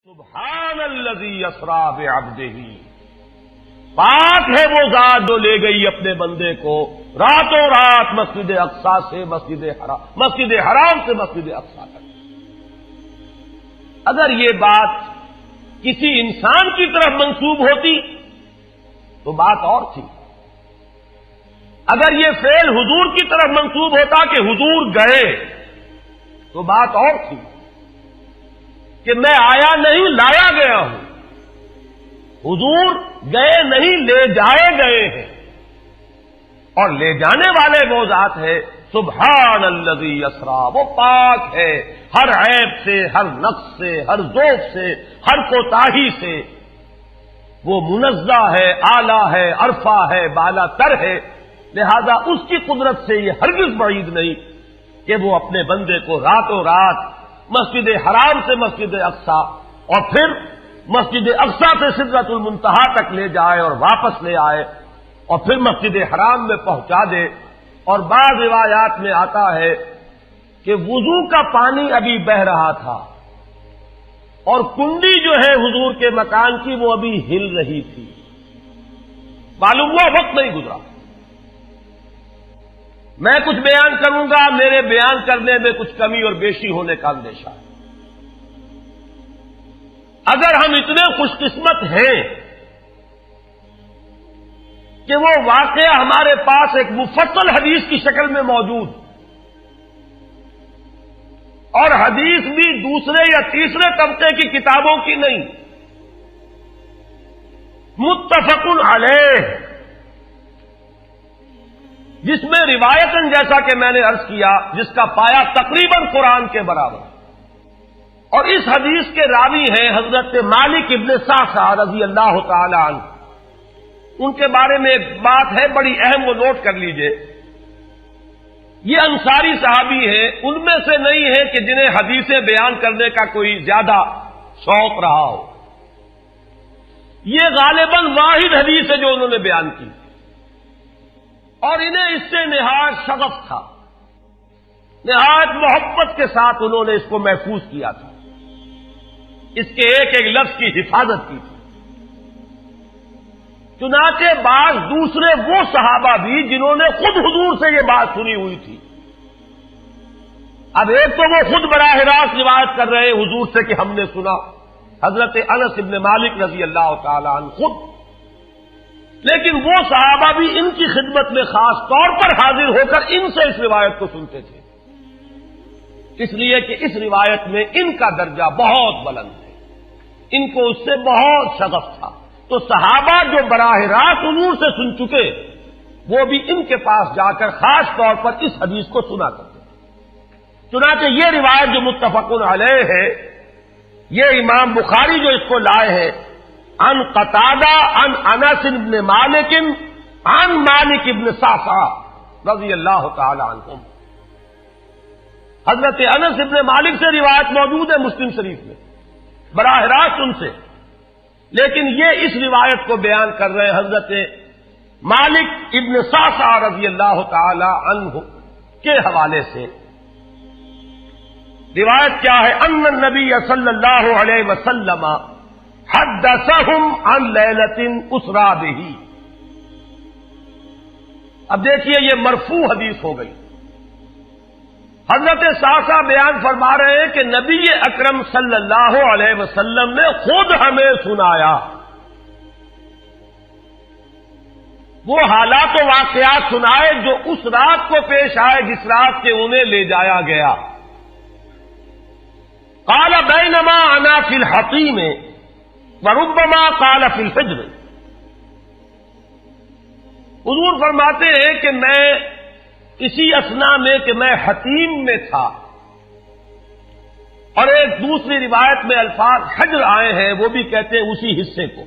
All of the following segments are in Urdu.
سبحان الذی اسری بعبدہ، پاک ہے وہ ذات جو لے گئی اپنے بندے کو راتوں رات مسجد اقصی سے مسجد حرام سے مسجد اقصی تک۔ اگر یہ بات کسی انسان کی طرف منسوب ہوتی تو بات اور تھی، اگر یہ فعل حضور کی طرف منسوب ہوتا کہ حضور گئے تو بات اور تھی کہ میں آیا نہیں لایا گیا ہوں، حضور گئے نہیں لے جائے گئے ہیں، اور لے جانے والے وہ ذات ہے سبحان الذی اسری، وہ پاک ہے ہر عیب سے، ہر نقص سے، ہر ذوف سے، ہر کوتاہی سے، وہ منزہ ہے، اعلیٰ ہے، عرفہ ہے، بالا تر ہے، لہذا اس کی قدرت سے یہ ہرگز بعید نہیں کہ وہ اپنے بندے کو راتوں رات مسجد حرام سے مسجد اقصی اور پھر مسجد اقصی سے سدرۃ المنتہا تک لے جائے اور واپس لے آئے اور پھر مسجد حرام میں پہنچا دے۔ اور بعض روایات میں آتا ہے کہ وضو کا پانی ابھی بہ رہا تھا اور کنڈی جو ہے حضور کے مکان کی وہ ابھی ہل رہی تھی، معلوم ہوا وقت نہیں گزرا۔ میں کچھ بیان کروں گا، میرے بیان کرنے میں کچھ کمی اور بیشی ہونے کا اندیشہ ہے۔ اگر ہم اتنے خوش قسمت ہیں کہ وہ واقعہ ہمارے پاس ایک مفصل حدیث کی شکل میں موجود، اور حدیث بھی دوسرے یا تیسرے طبقے کی کتابوں کی نہیں، متفق علیہ، جس میں روایتاً جیسا کہ میں نے عرض کیا جس کا پایا تقریباً قرآن کے برابر، اور اس حدیث کے راوی ہیں حضرت مالک ابن صعصع رضی اللہ تعالی عنہ۔ ان کے بارے میں ایک بات ہے بڑی اہم، وہ نوٹ کر لیجئے۔ یہ انصاری صحابی ہیں، ان میں سے نہیں ہے کہ جنہیں حدیثیں بیان کرنے کا کوئی زیادہ شوق رہا ہو، یہ غالباً واحد حدیث ہے جو انہوں نے بیان کی، اور انہیں اس سے نہایت شغف تھا، نہایت محبت کے ساتھ انہوں نے اس کو محفوظ کیا تھا، اس کے ایک ایک لفظ کی حفاظت کی تھی۔ چنانچہ بعض دوسرے وہ صحابہ بھی جنہوں نے خود حضور سے یہ بات سنی ہوئی تھی، اب ایک تو وہ خود براہ راست روایت کر رہے حضور سے کہ ہم نے سنا، حضرت انس ابن مالک رضی اللہ تعالی عنہ خود، لیکن وہ صحابہ بھی ان کی خدمت میں خاص طور پر حاضر ہو کر ان سے اس روایت کو سنتے تھے، اس لیے کہ اس روایت میں ان کا درجہ بہت بلند ہے، ان کو اس سے بہت شغف تھا۔ تو صحابہ جو براہ راست حضور سے سن چکے وہ بھی ان کے پاس جا کر خاص طور پر اس حدیث کو سنا کرتے تھے۔ چنانچہ یہ روایت جو متفق علیہ ہے، یہ امام بخاری جو اس کو لائے ہیں عن قتادہ عن انس بن مالک عن مالک ابن صعصع رضی اللہ تعالی عنہم، حضرت انس ابن مالک سے روایت موجود ہے مسلم شریف میں براہ راست ان سے، لیکن یہ اس روایت کو بیان کر رہے ہیں حضرت مالک ابن صعصع رضی اللہ تعالی عنہ کے حوالے سے۔ روایت کیا ہے؟ ان النبی صلی اللہ علیہ وسلم حدثہم عن لیلۃ اسری بہ۔ اب دیکھیے یہ مرفوع حدیث ہو گئی، حضرت صعصع بیان فرما رہے ہیں کہ نبی اکرم صلی اللہ علیہ وسلم نے خود ہمیں سنایا، وہ حالات و واقعات سنائے جو اس رات کو پیش آئے جس رات کے انہیں لے جایا گیا۔ قال بینما انا فی الحطیم وربما قال فی الفجر، حضور فرماتے ہیں کہ میں اسی اثنا میں کہ میں حتیم میں تھا، اور ایک دوسری روایت میں الفاظ حجر آئے ہیں وہ بھی کہتے ہیں اسی حصے کو،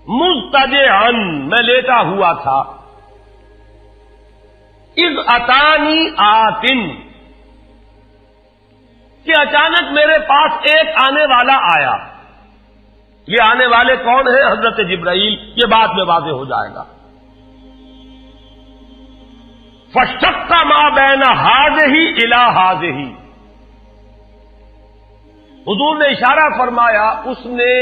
مضطجعا میں لیٹا ہوا تھا، اذ اتانی آتن کہ اچانک میرے پاس ایک آنے والا آیا۔ یہ آنے والے کون ہیں؟ حضرت جبرائیل، یہ بعد میں واضح ہو جائے گا۔ فَاشْتَقَّ مَا بَيْنَ هَٰذِهِ إِلَىٰ هَٰذِهِ، حضور نے اشارہ فرمایا، اس نے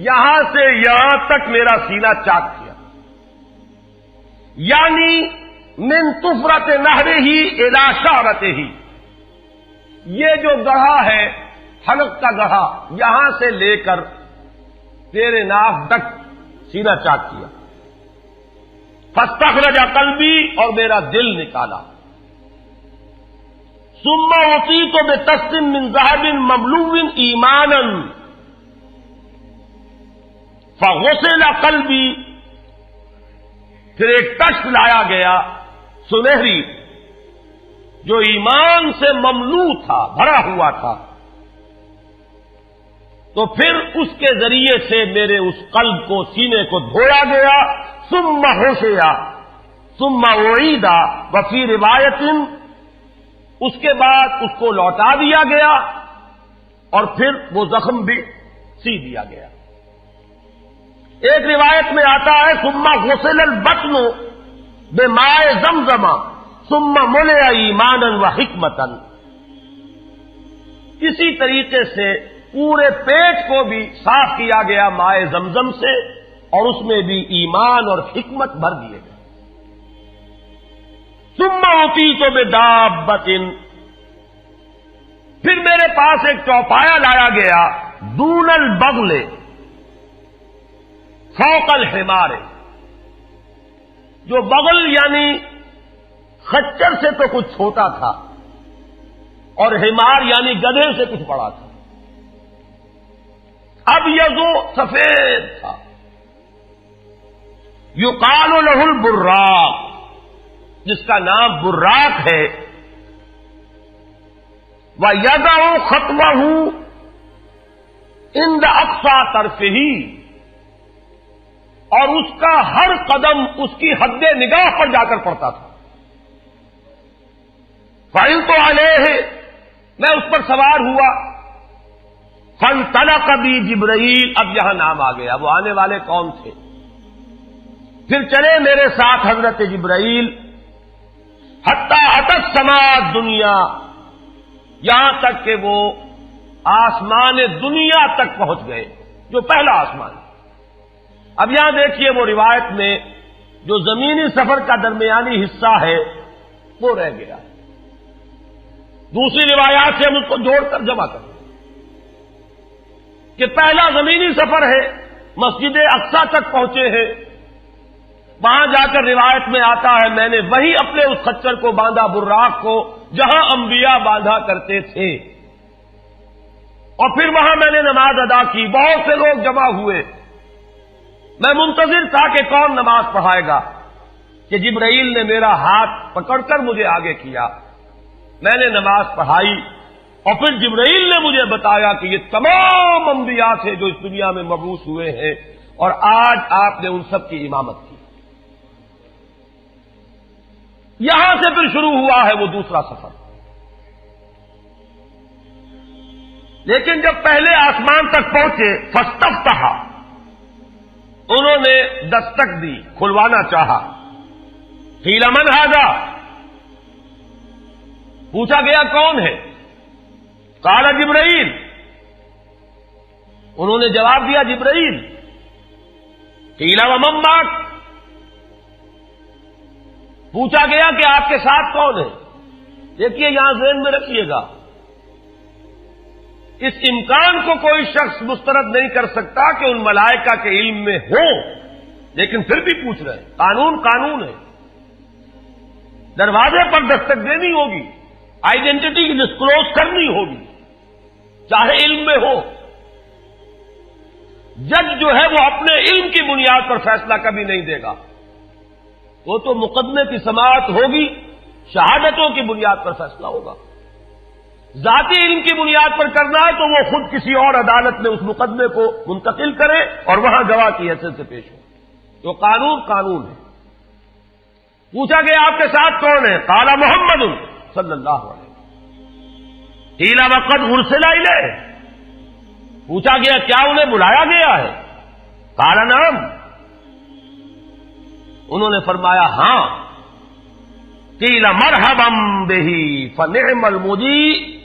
یہاں سے یہاں تک میرا سینہ چاک کیا، یعنی من طفرت نہرہ الی شعرتہ، یہ جو گڑھا ہے حلق کا گڑھا، یہاں سے لے کر تیرے ناف تک سینہ چاک کیا، فاستخرج قلبی، اور میرا دل نکالا، ثم اعطیت بطست من ذهب مملوء ایمانا فغسل قلبی، پھر ایک تشت لایا گیا سنہری جو ایمان سے مملوء تھا، بھرا ہوا تھا، تو پھر اس کے ذریعے سے میرے اس قلب کو، سینے کو دھویا گیا، ثم غسل ثم اعید وفی روایت، اس کے بعد اس کو لوٹا دیا گیا اور پھر وہ زخم بھی سی دیا گیا۔ ایک روایت میں آتا ہے ثم غسل البطن بماء زمزم ثم ملئ ایمانا وحکمتا، اسی طریقے سے پورے پیٹ کو بھی صاف کیا گیا مائع زمزم سے، اور اس میں بھی ایمان اور حکمت بھر دیے گئے۔ ثم اعطیت بدابۃ، پھر میرے پاس ایک چوپایا لایا گیا، دون البغل فوق الحمار، جو بغل یعنی خچر سے تو کچھ چھوٹا تھا، اور حمار یعنی گدھے سے کچھ بڑا تھا، اب یہ سفید تھا، یقال له البراق، جس کا نام براق ہے، وَيَدَعُ خَطْوَهُ عِنْدَ أَقْصَى طَرْفِهِ، اور اس کا ہر قدم اس کی حد نگاہ پر جا کر پڑتا تھا۔ فَعِلْتُ عَلَيْهِ، میں اس پر سوار ہوا، فَانْطَلَقَ بِي جبرائیل، اب یہاں نام آ گیا، وہ آنے والے کون تھے؟ پھر چلے میرے ساتھ حضرت جبرائیل، حتی اتت السماء الدنیا، یہاں تک کہ وہ آسمان دنیا تک پہنچ گئے، جو پہلا آسمان۔ اب یہاں دیکھیے وہ روایت میں جو زمینی سفر کا درمیانی حصہ ہے وہ رہ گیا، دوسری روایات سے ہم اس کو جوڑ کر جمع کریں کہ پہلا زمینی سفر ہے، مسجد اقصیٰ تک پہنچے ہیں، وہاں جا کر روایت میں آتا ہے میں نے وہی اپنے اس خچر کو باندھا، براق کو، جہاں انبیاء باندھا کرتے تھے، اور پھر وہاں میں نے نماز ادا کی، بہت سے لوگ جمع ہوئے، میں منتظر تھا کہ کون نماز پڑھائے گا، کہ جبرائیل نے میرا ہاتھ پکڑ کر مجھے آگے کیا، میں نے نماز پڑھائی، اور پھر جبرائیل نے مجھے بتایا کہ یہ تمام انبیاء تھے جو اس دنیا میں مبعوث ہوئے ہیں، اور آج آپ نے ان سب کی امامت کی۔ یہاں سے پھر شروع ہوا ہے وہ دوسرا سفر، لیکن جب پہلے آسمان تک پہنچے، فاستفتح، انہوں نے دستک دی، کھلوانا چاہا، قیل من ھذا، پوچھا گیا کون ہے؟ قال جبرائیل، انہوں نے جواب دیا جبرائیل۔ قیل ومن معک، پوچھا گیا کہ آپ کے ساتھ کون ہے؟ دیکھیے یہاں ذہن میں رکھیے گا، اس امکان کو کوئی شخص مسترد نہیں کر سکتا کہ ان ملائکہ کے علم میں ہو، لیکن پھر بھی پوچھ رہے ہیں، قانون قانون ہے، دروازے پر دستک دینی ہوگی، آئیڈینٹی ڈسکلوز کرنی ہوگی، چاہے علم میں ہو۔ جج جو ہے وہ اپنے علم کی بنیاد پر فیصلہ کبھی نہیں دے گا، وہ تو مقدمے کی سماعت ہوگی، شہادتوں کی بنیاد پر فیصلہ ہوگا۔ ذاتی علم کی بنیاد پر کرنا ہے تو وہ خود کسی اور عدالت میں اس مقدمے کو منتقل کرے اور وہاں گواہ کی حیثیت سے پیش ہو، تو قانون قانون ہے۔ پوچھا گیا آپ کے ساتھ کون ہے؟ قال محمد صلی اللہ علیہ وسلم۔ قیل وقد ارسل الیہ، پوچھا گیا کیا انہیں بلایا گیا ہے؟ قال نعم، انہوں نے فرمایا ہاں۔ قیل مرحبا بہ فنعم المجیء،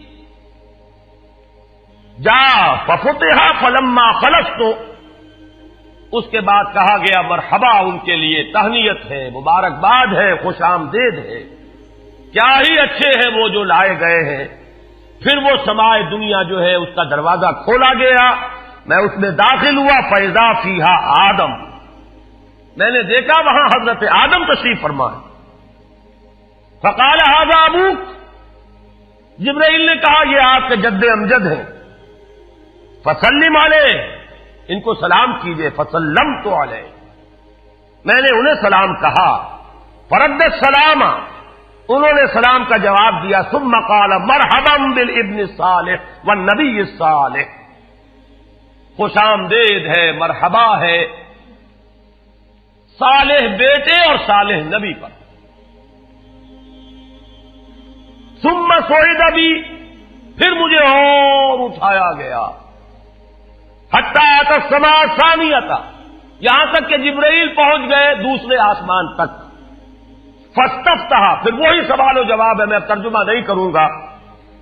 جا ففتح فلما خلصت، اس کے بعد کہا گیا مرحبا ان کے لیے، تہنیت ہے، مبارکباد ہے، خوش آمدید ہے، کیا ہی اچھے ہیں وہ جو لائے گئے ہیں۔ پھر وہ سمائے دنیا جو ہے اس کا دروازہ کھولا گیا، میں اس میں داخل ہوا، فیضا فیہا آدم، میں نے دیکھا وہاں حضرت آدم تشریف فرما ہے۔ فقال ھذا ابوک، جبرائیل نے کہا یہ آپ کے جد امجد ہیں، فسلم علیہ، ان کو سلام کیجئے، فسلمت علیہ، میں نے انہیں سلام کہا، فرد السلام، انہوں نے سلام کا جواب دیا، ثم قال مرحبا بالابن الصالح والنبی الصالح، خوش آمدید ہے، مرحبا ہے صالح بیٹے اور صالح نبی پر۔ ثم صعد بی، پھر مجھے اور اٹھایا گیا، حتی اتی السماء الثانیہ، یہاں تک کہ جبرائیل پہنچ گئے دوسرے آسمان تک۔ فاستفتح، پھر وہی سوال و جواب ہے، میں ترجمہ نہیں کروں گا۔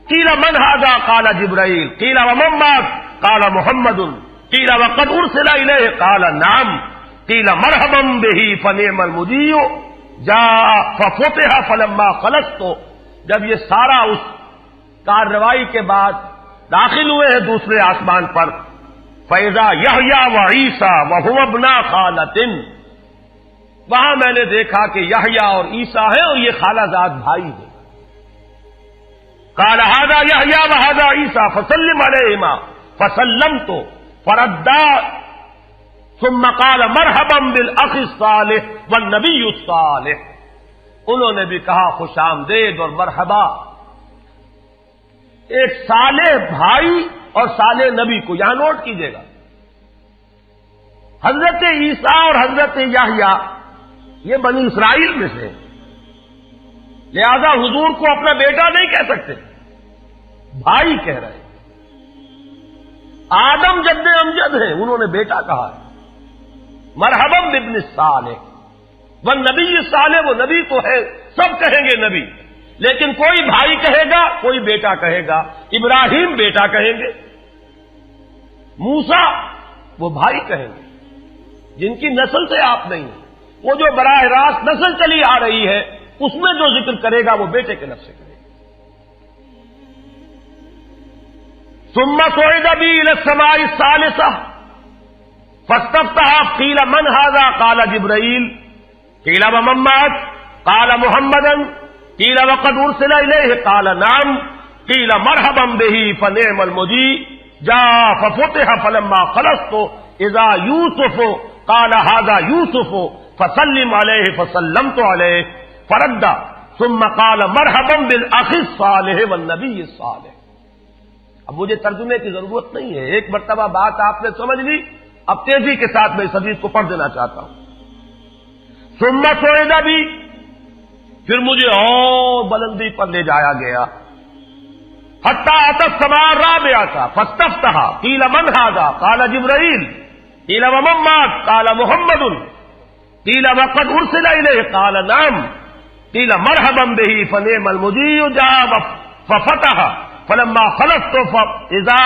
قیل من ھذا قال جبرائیل، قیل ومن معک قال محمد، قیل وقد ارسل الیہ قال نعم، قیل مرحبا بہ فنعم المجیء جاء ففتح فلما خلصت۔ جب یہ سارا اس کارروائی کے بعد داخل ہوئے ہیں دوسرے آسمان پر، فاذا یحییٰ وعیسیٰ وہو ابنا خالۃ، وہاں میں نے دیکھا کہ یحییٰ اور عیسیٰ ہیں اور یہ خالہ زاد بھائی ہیں۔ قال ھذا یحییٰ وھذا عیسیٰ فسلم علیہما، فسلمت فردا، ثم قال مرحبا بالاخ الصالح والنبی الصالح، انہوں نے بھی کہا خوش آمدید اور مرحبا ایک صالح بھائی اور صالح نبی کو، یہاں نوٹ کیجئے گا، حضرت عیسیٰ اور حضرت یحییٰ یہ بنی اسرائیل میں سے، لہذا حضور کو اپنا بیٹا نہیں کہہ سکتے، بھائی کہہ رہے ہیں۔ آدم جد امجد ہیں، انہوں نے بیٹا کہا ہے، مرحبا بابن الصالح والنبی الصالح، وہ نبی تو ہے، سب کہیں گے نبی، لیکن کوئی بھائی کہے گا، کوئی بیٹا کہے گا، ابراہیم بیٹا کہیں گے، موسیٰ وہ بھائی کہیں گے، جن کی نسل سے آپ نہیں ہیں، وہ جو براہ راست نسل چلی آ رہی ہے اس میں جو ذکر کرے گا وہ بیٹے کے لفظ سے کرے گا۔ ثم صعد بی الی السماء الثالثہ فاستفتح، قیل من ھذا قال جبرائیل، قیل ومن معک قال محمدا، قیل وقد ارسل الیہ قال نعم، قیل مرحبا بہ فنعم المجیء جاء ففتح فلما خلصت اذا یوسف قال ھذا یوسف فسلم علیہ فسلمت علیہ فرد، ثم قال مرحبا بالاخ الصالح والنبی الصالح۔ اب مجھے ترجمے کی ضرورت نہیں ہے، ایک مرتبہ بات آپ نے سمجھ لی، اب تیزی کے ساتھ میں اس حدیث کو پڑھ دینا چاہتا ہوں۔ ثم صعد بی، پھر مجھے اور بلندی پر لے جایا گیا، حتی اتی السماء الرابعہ فاستفتح، قیل من ھذا قال جبرائیل، قیل ومن معک قال محمد، قیل وقد ارسل الیہ قال نعم، قیل مرحبا بہ فنعم المجیء جاء ففتح فلما خلصت فاذا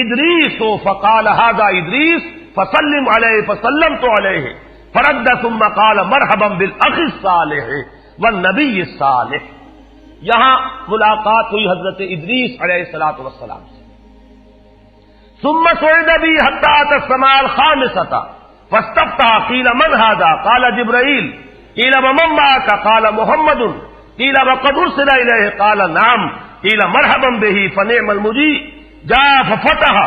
ادریس فقال ھذا ادریس فسلم علیہ فسلمت علیہ فرد، ثم قال مرحبا بالاخ الصالح والنبی الصالح۔ یہاں ملاقات ہوئی حضرت ادریس علیہ الصلوۃ والسلام سے۔ ثم صعد بی حتی اتی السماء الخامسۃ فاستفتح، قیل من ھذا قال جبرائیل، قیل ومن معک قال محمد، قیل وقد ارسل الیہ قال نعم، قیل مرحبا بہ فنعم المجیء جاء ففتح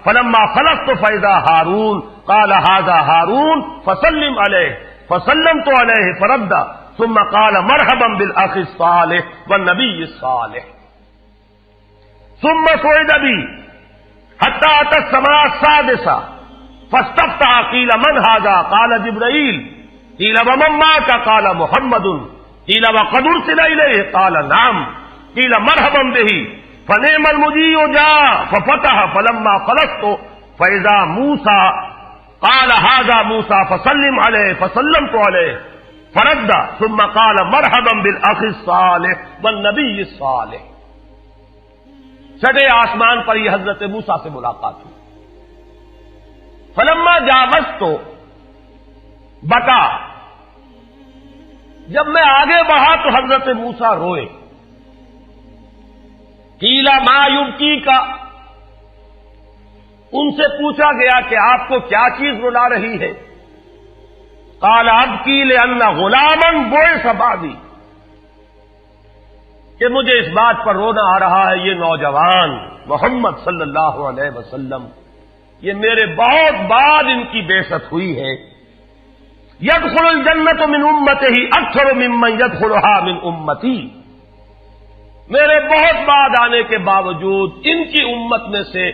فلما خلصت فاذا ہارون قال ھذا ہارون فسلم علیہ فسلمت علیہ فرد، ثم قال مرحبا بالاخ الصالح والنبی الصالح۔ ثم صعد بی حتی اتی السماء السادسہ فاستفتح، قیل من ھذا قال جبرائیل، قیل ومن معک قال محمد، قیل وقد ارسل الیہ قال نعم، قیل مرحبا بہ فنعم المجیء جاء ففتح فلما خلصت فاذا موسیٰ قال ھذا موسیٰ فسلم علیہ فسلمت علیہ فرد، ثم قال مرحبا بالاخ الصالح والنبی الصالح۔ چھٹے آسمان پر یہ حضرت موسیٰ سے ملاقات ہوئی. فلما جاوزت تو بتا، جب میں آگے بڑھا تو حضرت موسیٰ روئے. قیل ما یبکی کا، ان سے پوچھا گیا کہ آپ کو کیا چیز رلا رہی ہے؟ قال ابکی لأن غلاما بعث بعدی، کہ مجھے اس بات پر رونا آ رہا ہے یہ نوجوان محمد صلی اللہ علیہ وسلم، یہ میرے بہت بعد ان کی بعثت ہوئی ہے. يدخل الجنت من امته اکثر ممن يدخلها من امتی، میرے بہت بعد آنے کے باوجود ان کی امت میں سے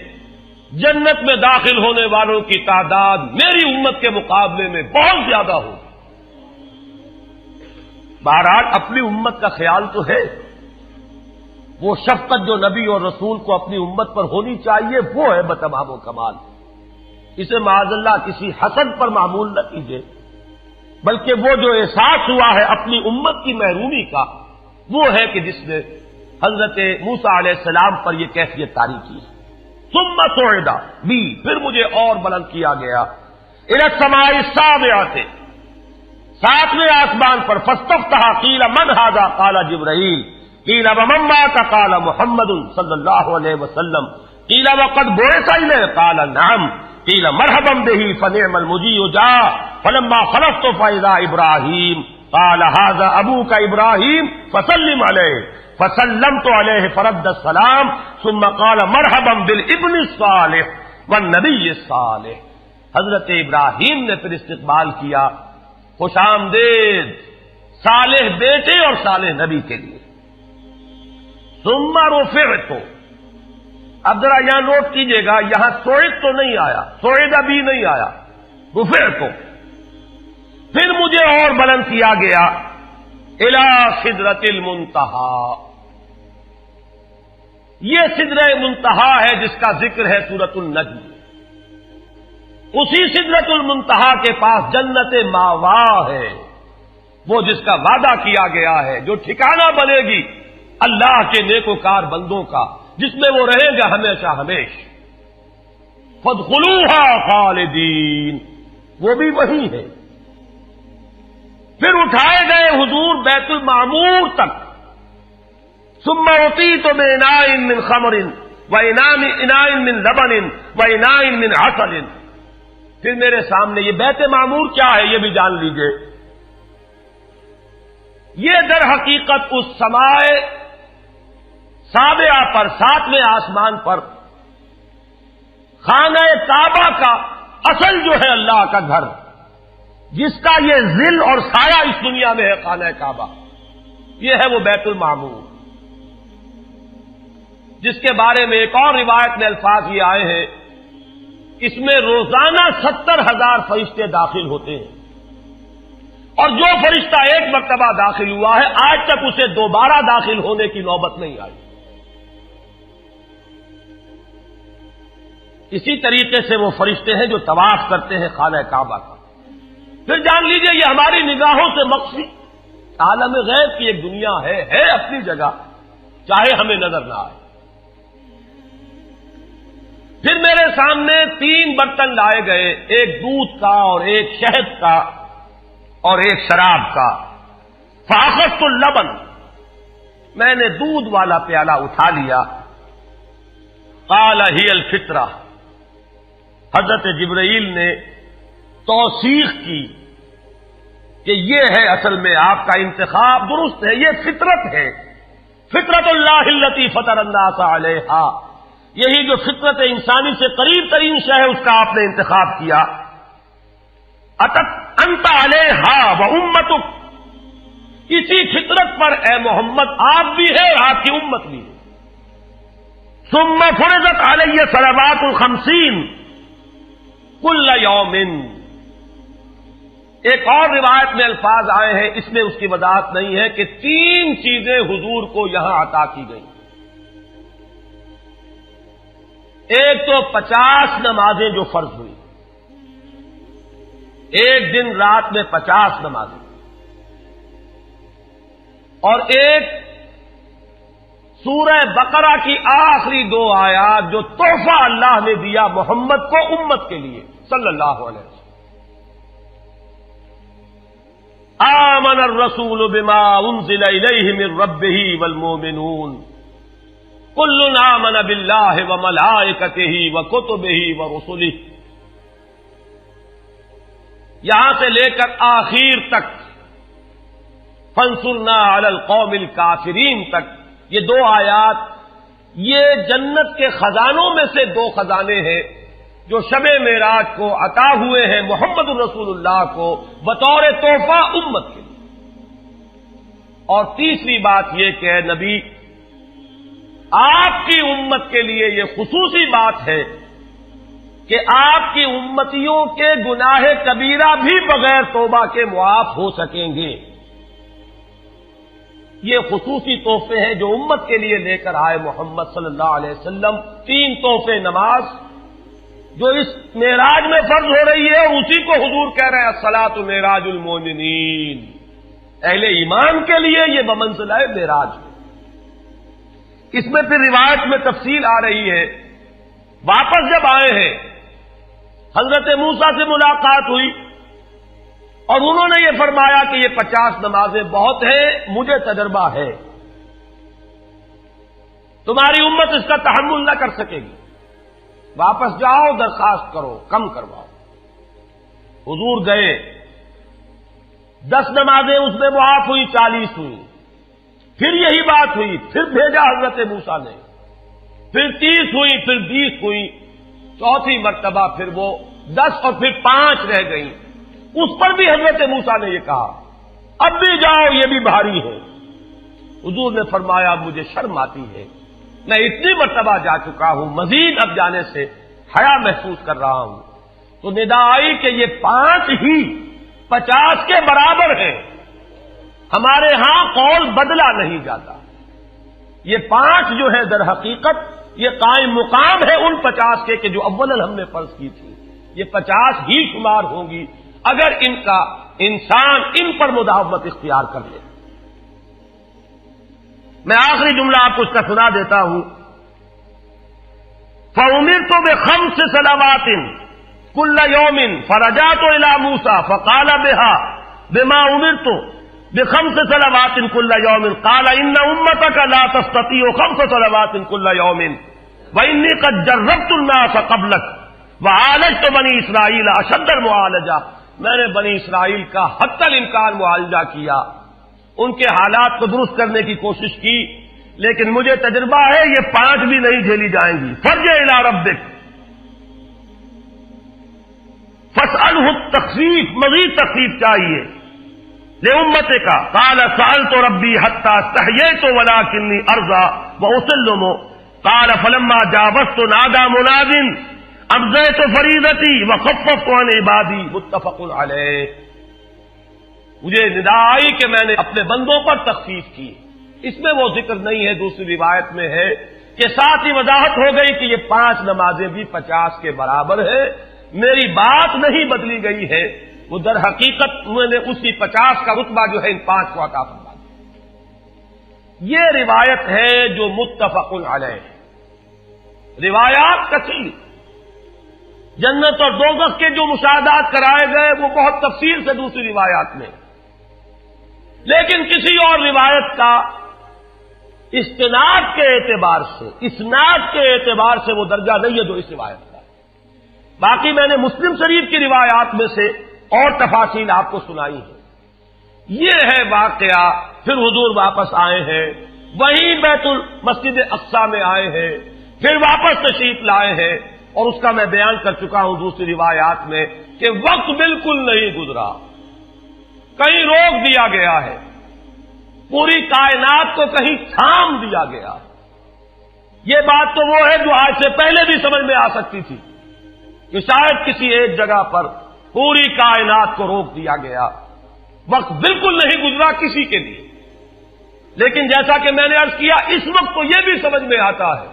جنت میں داخل ہونے والوں کی تعداد میری امت کے مقابلے میں بہت زیادہ ہوگی. بہرحال اپنی امت کا خیال تو ہے، وہ شفقت جو نبی اور رسول کو اپنی امت پر ہونی چاہیے وہ ہے بتمام و کمال. اسے معاذ اللہ کسی حسد پر معمول نہ کیجیے، بلکہ وہ جو احساس ہوا ہے اپنی امت کی محرومی کا، وہ ہے کہ جس نے حضرت موسیٰ علیہ السلام پر یہ کیفیت طاری کی. ثم صعد بی، پھر مجھے اور بلند کیا گیا، الی السماء السابعۃ، ساتویں آسمان پر. فاستفتح قیل من ھذا قال جبرائیل، قیل ومن معک قال محمد صلی اللہ علیہ وسلم، قیل وقد بعث الیہ قال نعم، قیل مرحبا بہ فنعم المجیء جاء. فلما خلفت فاذا ابراہیم قال ھذا ابوک ابراہیم فسلم علیہ، فسلمت علیہ فرد السلام ثم قال مرحبا بالابن الصالح والنبی الصالح. حضرت ابراہیم نے پھر استقبال کیا، خوش آمدید صالح بیٹے اور صالح نبی کے لیے. ثم رفعت، اب ذرا یہاں نوٹ کیجئے گا، یہاں سوئد تو نہیں آیا، سوئد ابھی نہیں آیا، رفعت. پھر مجھے اور بلند کیا گیا الی سدرۃ المنتہا. یہ سدرہ منتہا ہے جس کا ذکر ہے سورۃ النجم. اسی سدرۃ المنتہا کے پاس جنت ماوا ہے، وہ جس کا وعدہ کیا گیا ہے، جو ٹھکانہ بنے گی اللہ کے نیکوکار بندوں کا، جس میں وہ رہیں گے ہمیشہ ہمیش. فادخلوها خالدین، وہ بھی وہی ہے. پھر اٹھائے گئے حضور بیت المعمور تک. ثم اعطیت باناء من خمر واناء من لبن واناء من عسل. پھر میرے سامنے یہ بیت معمور کیا ہے یہ بھی جان لیجئے. یہ در حقیقت اس سمائے سابعہ پر، ساتویں آسمان پر خانہ کعبہ کا اصل جو ہے اللہ کا گھر، جس کا یہ ظل اور سایہ اس دنیا میں ہے، خانہ کعبہ، یہ ہے وہ بیت المعمور، جس کے بارے میں ایک اور روایت میں الفاظ یہ آئے ہیں، اس میں روزانہ 70,000 فرشتے داخل ہوتے ہیں، اور جو فرشتہ ایک مرتبہ داخل ہوا ہے آج تک اسے دوبارہ داخل ہونے کی نوبت نہیں آئی. اسی طریقے سے وہ فرشتے ہیں جو طواف کرتے ہیں خانہ کعبہ کا. پھر جان لیجئے یہ ہماری نگاہوں سے مخفی عالم غیب کی ایک دنیا ہے اپنی جگہ، چاہے ہمیں نظر نہ آئے. پھر میرے سامنے 3 برتن لائے گئے، ایک دودھ کا اور ایک شہد کا اور ایک شراب کا. فاخذت اللبن، میں نے دودھ والا پیالہ اٹھا لیا. قال ہی الفطرہ، حضرت جبرائیل نے توثیق کی کہ یہ ہے اصل میں آپ کا انتخاب درست ہے، یہ فطرت ہے. فطرت اللہ التی فطر الناس علیہا، یہی جو فطرت انسانی سے قریب ترین شے ہے اس کا آپ نے انتخاب کیا. اتت انت علیہا و امتک، اسی فطرت پر اے محمد آپ بھی ہے اور آپ کی امت بھی ہے. ثم فرضت علیہ صلوات 50 کل یوم. ایک اور روایت میں الفاظ آئے ہیں، اس میں اس کی وضاحت نہیں ہے کہ 3 چیزیں حضور کو یہاں عطا کی گئی. ایک تو 50 نمازیں جو فرض ہوئی، ایک دن رات میں 50 نمازیں، اور ایک سورہ بقرہ کی آخری 2 آیات جو تحفہ اللہ نے دیا محمد کو امت کے لیے صلی اللہ علیہ وسلم. آمن الرسول بما انزل الیہ من ربہ والمؤمنون کل آمن باللہ وملائکتہ وکتبہ ورسلہ. یہاں سے لے کر آخر تک فانصرنا علی القوم الکافرین تک یہ 2 آیات یہ جنت کے خزانوں میں سے 2 خزانے ہیں جو شب معراج کو عطا ہوئے ہیں محمد الرسول اللہ کو بطور تحفہ امت کے لیے. اور تیسری بات یہ کہ اے نبی آپ کی امت کے لیے یہ خصوصی بات ہے کہ آپ کی امتیوں کے گناہ کبیرہ بھی بغیر توبہ کے معاف ہو سکیں گے. یہ خصوصی تحفے ہیں جو امت کے لیے لے کر آئے محمد صلی اللہ علیہ وسلم. 3 تحفے نماز جو اس معراج میں فرض ہو رہی ہے اور اسی کو حضور کہہ رہے ہیں الصلاۃ معراج المومنین. اہل ایمان کے لیے یہ بمنزلہ معراج ہے. اس میں پھر روایت میں تفصیل آ رہی ہے. واپس جب آئے ہیں حضرت موسیٰ سے ملاقات ہوئی اور انہوں نے یہ فرمایا کہ یہ 50 نمازیں بہت ہیں, مجھے تجربہ ہے, تمہاری امت اس کا تحمل نہ کر سکے گی, واپس جاؤ درخواست کرو کم کرواؤ. حضور گئے, 10 نمازیں اس میں معاف ہوئی, 40 ہوئی. پھر یہی بات ہوئی, پھر بھیجا حضرت موسیٰ نے, پھر 30 ہوئی, پھر 20 ہوئی, چوتھی مرتبہ پھر وہ 10 اور پھر 5 رہ گئیں. اس پر بھی حضرت موسیٰ نے یہ کہا اب بھی جاؤ, یہ بھی بھاری ہے. حضور نے فرمایا مجھے شرم آتی ہے, میں اتنی مرتبہ جا چکا ہوں, مزید اب جانے سے حیا محسوس کر رہا ہوں. تو ندا آئی کہ یہ 5 ہی 50 کے برابر ہیں. ہمارے ہاں قول بدلا نہیں جاتا. یہ 5 جو ہے در حقیقت یہ قائم مقام ہے ان 50 کے کہ جو اول ہم نے فرض کی تھی. یہ 50 ہی شمار ہوں گی اگر ان کا انسان ان پر مداومت اختیار کر لے. میں آخری جملہ آپ کو اس کا سنا دیتا ہوں. فَأُمِرْتُ بِخَمْسِ صَلَوَاتٍ كُلَّ يَوْمٍ فَرَجَعْتُ إِلَىٰ مُوسَىٰ فَقَالَ بِمَا أُمِرْتُ بِخَمْسِ صَلَوَاتٍ كُلَّ يَوْمٍ قَالَ إِنَّ أُمَّتَكَ لَا تَسْتَطِيعُ 5 صَلَوَاتٍ كُلَّ يَوْمٍ وَإِنِّي قَدْ جَرَّبْتُ النَّاسَ قَبْلَكَ وَعَالَجْتُ بَنِي إِسْرَائِيلَ أَشَدَّ الْمُعَالَجَةِ. میں نے بنی اسرائیل کا حتی الامکان معالجہ کیا, ان کے حالات کو درست کرنے کی کوشش کی, لیکن مجھے تجربہ ہے یہ 5 بھی نہیں جھیلی جائیں گی. فَارْجِعْ إِلَىٰ رَبِّكَ فَاسْأَلْهُ التَّخْفِيفَ, مزید تخفیف چاہیے لِأُمَّتِكَ. قَالَ سَأَلْتُ رَبِّي حَتَّىٰ اسْتَحْيَيْتُ وَلَٰكِنِّي أَرْضَىٰ وَأُسَلِّمُ. قَالَ فَلَمَّا جَاوَزْتُ نَادَىٰ مُنَادٍ ابزیت فریضتی وخففت عن عبادی. متفق علیہ. مجھے ندا آئی کہ میں نے اپنے بندوں پر تخفیف کی. اس میں وہ ذکر نہیں ہے, دوسری روایت میں ہے کہ ساتھ ہی وضاحت ہو گئی کہ یہ 5 نمازیں بھی 50 کے برابر ہے. میری بات نہیں بدلی گئی ہے, وہ در حقیقت میں نے اسی 50 کا رتبہ جو ہے ان 5 کو عطا فرما دیا. یہ روایت ہے جو متفق علیہ. روایات کثیر, جنت اور دوزخ کے جو مشاہدات کرائے گئے وہ بہت تفصیل سے دوسری روایات میں, لیکن کسی اور روایت کا استناد کے اعتبار سے, اسناد کے اعتبار سے وہ درجہ نہیں ہے جو اس روایت کا. باقی میں نے مسلم شریف کی روایات میں سے اور تفاصیل آپ کو سنائی ہے. یہ ہے واقعہ. پھر حضور واپس آئے ہیں, وہیں بیت المسجد اقصی میں آئے ہیں, پھر واپس تشریف لائے ہیں, اور اس کا میں بیان کر چکا ہوں دوسری روایات میں کہ وقت بالکل نہیں گزرا, کہیں روک دیا گیا ہے, پوری کائنات کو کہیں تھام دیا گیا. یہ بات تو وہ ہے جو آج سے پہلے بھی سمجھ میں آ سکتی تھی کہ شاید کسی ایک جگہ پر پوری کائنات کو روک دیا گیا. وقت بالکل نہیں گزرا کسی کے لیے, لیکن جیسا کہ میں نے عرض کیا اس وقت تو یہ بھی سمجھ میں آتا ہے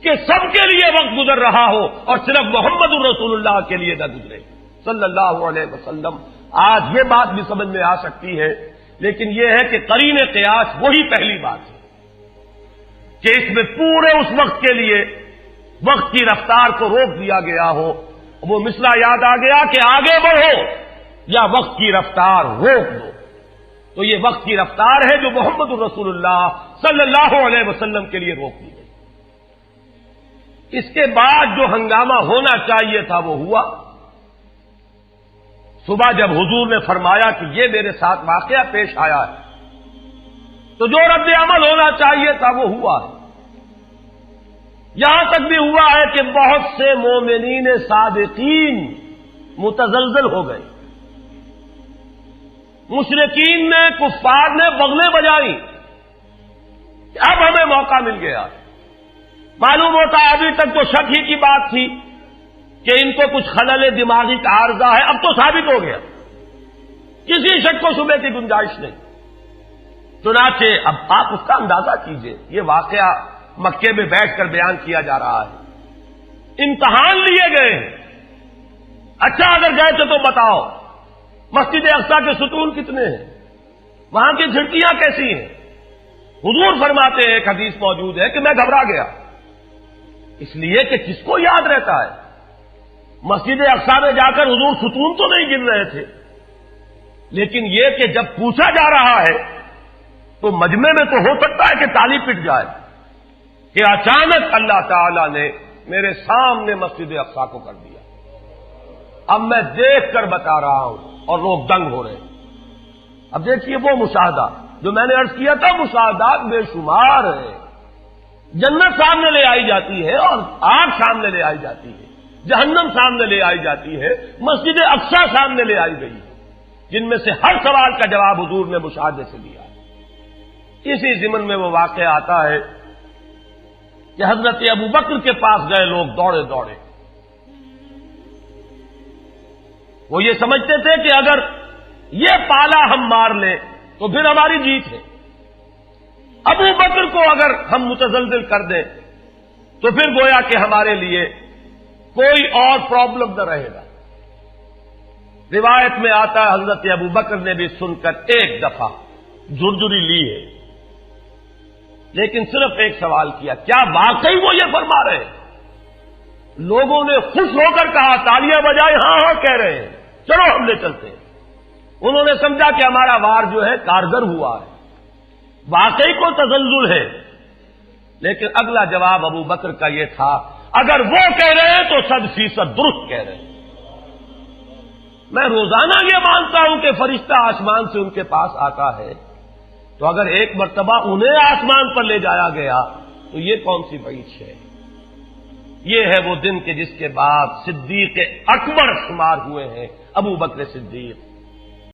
کہ سب کے لیے وقت گزر رہا ہو اور صرف محمد الرسول اللہ کے لیے نہ گزرے صلی اللہ علیہ وسلم. آج یہ بات بھی سمجھ میں آ سکتی ہے, لیکن یہ ہے کہ قرین قیاس وہی پہلی بات ہے. کہ اس میں پورے اس وقت کے لیے وقت کی رفتار کو روک دیا گیا ہو. وہ مسئلہ یاد آ گیا کہ آگے بڑھو یا وقت کی رفتار روک دو. تو یہ وقت کی رفتار ہے جو محمد الرسول اللہ صلی اللہ علیہ وسلم کے لیے روک دی گئی. اس کے بعد جو ہنگامہ ہونا چاہیے تھا وہ ہوا. صبح جب حضور نے فرمایا کہ یہ میرے ساتھ واقعہ پیش آیا ہے تو جو رد عمل ہونا چاہیے تھا وہ ہوا ہے. یہاں تک بھی ہوا ہے کہ بہت سے مومنین صادقین متزلزل ہو گئے. مشرکین نے کفار نے بغلیں بجائی کہ اب ہمیں موقع مل گیا. معلوم ہوتا ہے ابھی تک تو شک ہی کی بات تھی کہ ان کو کچھ خلل دماغی کا عارضہ ہے. اب تو ثابت ہو گیا, کسی شک کو شبے کی گنجائش نہیں. چنانچہ اب آپ اس کا اندازہ کیجئے, یہ واقعہ مکے میں بیٹھ کر بیان کیا جا رہا ہے. امتحان لیے گئے ہیں. اچھا اگر گئے تھے تو بتاؤ مسجد اقصی کے ستون کتنے ہیں, وہاں کی کھڑکیاں کیسی ہیں. حضور فرماتے ہیں, ایک حدیث موجود ہے کہ میں گھبرا گیا, اس لیے کہ کس کو یاد رہتا ہے. مسجد اقصی میں جا کر حضور ستون تو نہیں گن رہے تھے, لیکن یہ کہ جب پوچھا جا رہا ہے تو مجمع میں تو ہو سکتا ہے کہ تالی پٹ جائے کہ اچانک اللہ تعالی نے میرے سامنے مسجد اقصی کو کر دیا. اب میں دیکھ کر بتا رہا ہوں اور لوگ دنگ ہو رہے ہیں. اب دیکھیے وہ مشاہدہ جو میں نے عرض کیا تھا, مشاہدات بے شمار ہیں. جنت سامنے لے آئی جاتی ہے اور آگ سامنے لے آئی جاتی ہے, جہنم سامنے لے آئی جاتی ہے, مسجد اقصی سامنے لے آئی گئی ہے, جن میں سے ہر سوال کا جواب حضور نے مشاہدے سے دیا. اسی ضمن میں وہ واقعہ آتا ہے کہ حضرت ابو بکر کے پاس گئے لوگ دوڑے دوڑے. وہ یہ سمجھتے تھے کہ اگر یہ پالا ہم مار لیں تو پھر ہماری جیت ہے. ابو بکر کو اگر ہم متزلزل کر دیں تو پھر گویا کہ ہمارے لیے کوئی اور پرابلم نہ رہے گا. روایت میں آتا ہے حضرت ابو بکر نے بھی سن کر ایک دفعہ جھرجھری لی ہے, لیکن صرف ایک سوال کیا, کیا واقعی وہ یہ فرما رہے ہیں؟ لوگوں نے خوش ہو کر کہا, تالیاں بجائے, ہاں ہاں کہہ رہے ہیں, چلو ہم لے چلتے ہیں. انہوں نے سمجھا کہ ہمارا وار جو ہے کارگر ہوا ہے, واقعی کو تزلزل ہے. لیکن اگلا جواب ابو بکر کا یہ تھا, اگر وہ کہہ رہے ہیں تو 100% درست کہہ رہے ہیں. میں روزانہ یہ مانتا ہوں کہ فرشتہ آسمان سے ان کے پاس آتا ہے, تو اگر ایک مرتبہ انہیں آسمان پر لے جایا گیا تو یہ کون سی بڑی ہے. یہ ہے وہ دن کہ جس کے بعد صدیق اکبر شمار ہوئے ہیں ابو بکر صدیق.